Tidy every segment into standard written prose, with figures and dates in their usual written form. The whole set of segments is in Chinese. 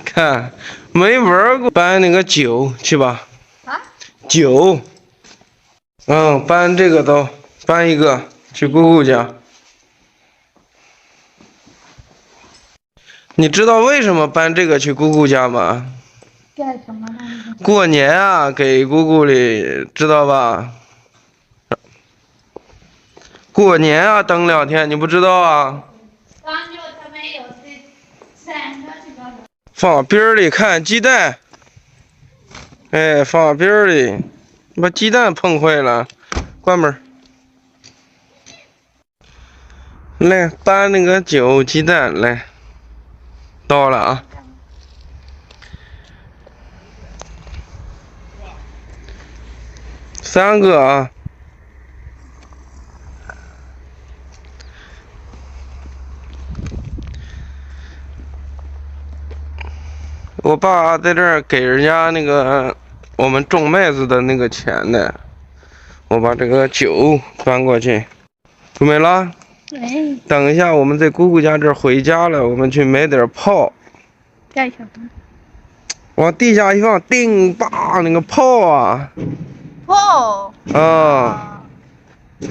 看，没玩过，搬那个酒去吧。啊？酒。搬这个都搬一个去姑姑家。你知道为什么搬这个去姑姑家吗？干什么呢？过年啊，给姑姑里，知道吧？过年啊，等2天，你不知道啊？放边里看鸡蛋，哎，放边里，把鸡蛋碰坏了，关门。来搬那个酒鸡蛋来，到了啊。3个啊。我爸在这儿给人家那个我们种麦子的那个钱呢，我把这个酒搬过去，准备了。等一下，我们在姑姑家这儿回家了，我们去买点炮。干什么？往地下一放，叮吧，那个炮啊！炮。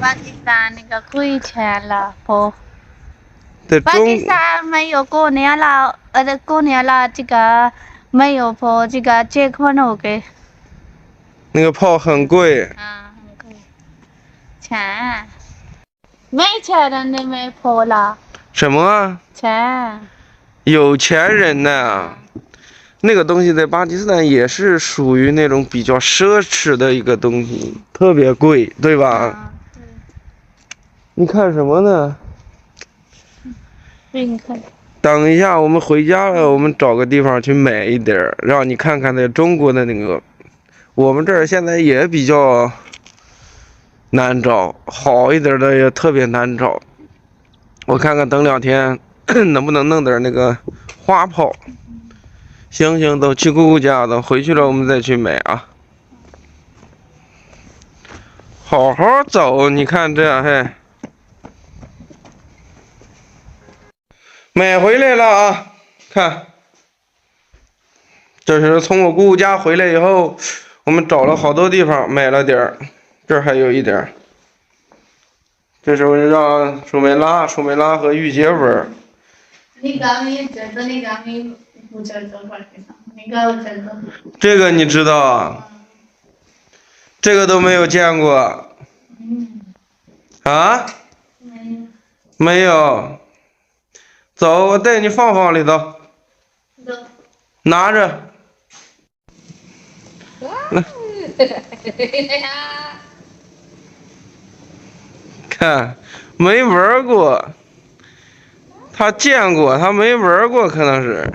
巴基斯坦那个亏钱了，炮。在巴基斯坦没有过年了，过年了，这个没有炮，这个结婚了给。那个炮很贵。很贵。钱。没钱的那没炮了。什么啊？钱。有钱人呢。那个东西在巴基斯坦也是属于那种比较奢侈的一个东西，特别贵，对吧？对。你看什么呢？你看。等一下，我们回家了，我们找个地方去买一点儿，让你看看在中国的那个，我们这儿现在也比较难找，好一点的也特别难找。我看看等2天能不能弄点那个花炮。行，都去姑姑家，等回去了我们再去买啊。好好走，你看这嘿，买回来了啊！看，这是从我姑姑家回来以后，我们找了好多地方买了点儿，这儿还有一点儿。这是我让舒美拉和玉洁玩。这个你知道啊？这个都没有见过。啊？没有。走，我带你放里头。拿着。来。看，没玩过。他见过，他没玩过，可能是。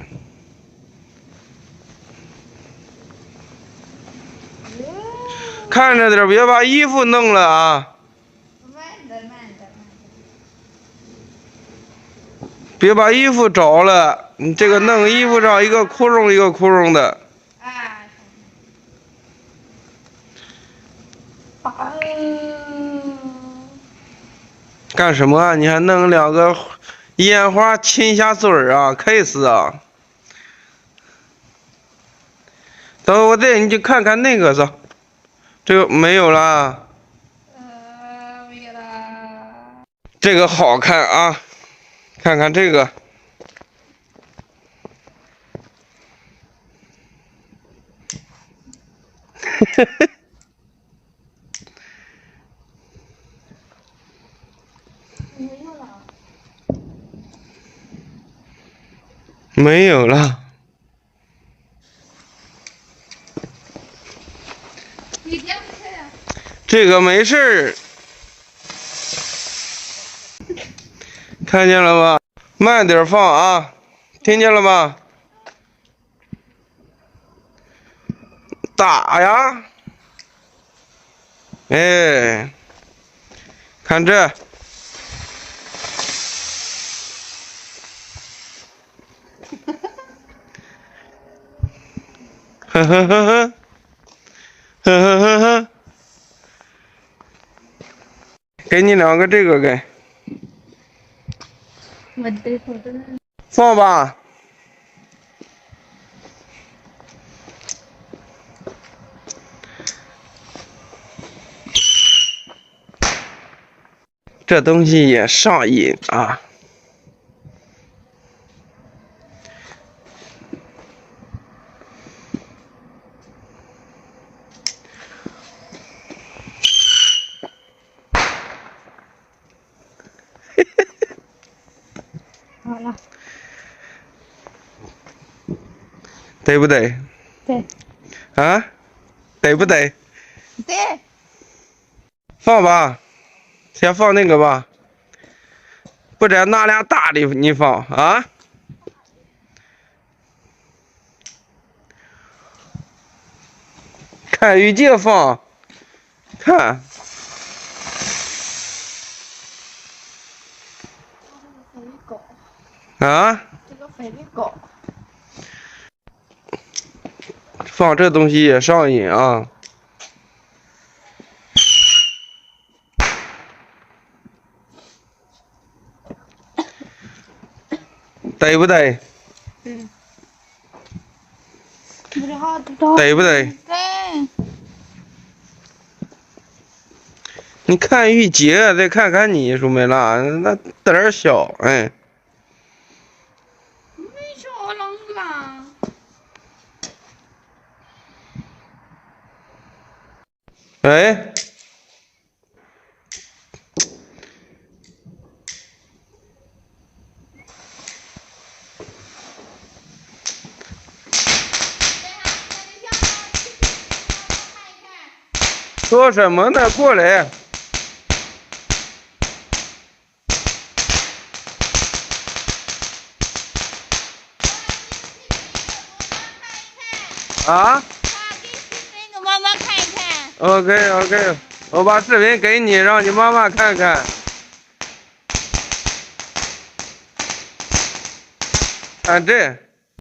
看着点，别把衣服弄了啊！别把衣服着了，你这个弄衣服上一个窟窿一个窟窿的。干什么啊？你还弄2个烟花亲下嘴儿啊？开死啊！等会我带你去看看那个走。这个没有啦。没有啦。这个好看啊，看看这个。没有了。这个没事儿，看见了吧？慢点放啊，听见了吗？打呀！哎，看这。呵呵呵呵，呵呵呵呵，给你2个这个给。我对头的。放吧。这东西也上瘾啊！好了。对不对？对。啊？对不对？对。放吧，先放那个吧。不然拿俩大的你放啊？看雨镜放，看。啊？这个飞力狗。放这东西也上瘾啊！对不对？对。对不对？对。你看玉洁，再看看你，说没啦，那胆儿小，哎。没小了啦。哎。说什么呢？过来。啊？给妈妈看一看。OK，我把视频给你，让你妈妈看看。看这。